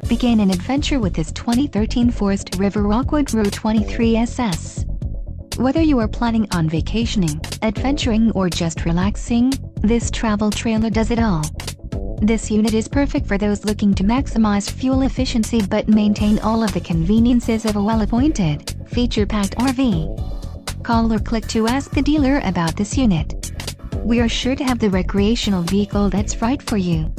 Begin an adventure with this 2013 Forest River Rockwood Row 23 SS. Whether you are planning on vacationing, adventuring or just relaxing, this travel trailer does it all. This unit is perfect for those looking to maximize fuel efficiency but maintain all of the conveniences of a well-appointed, feature-packed RV. Call or click to ask the dealer about this unit. We are sure to have the recreational vehicle that's right for you.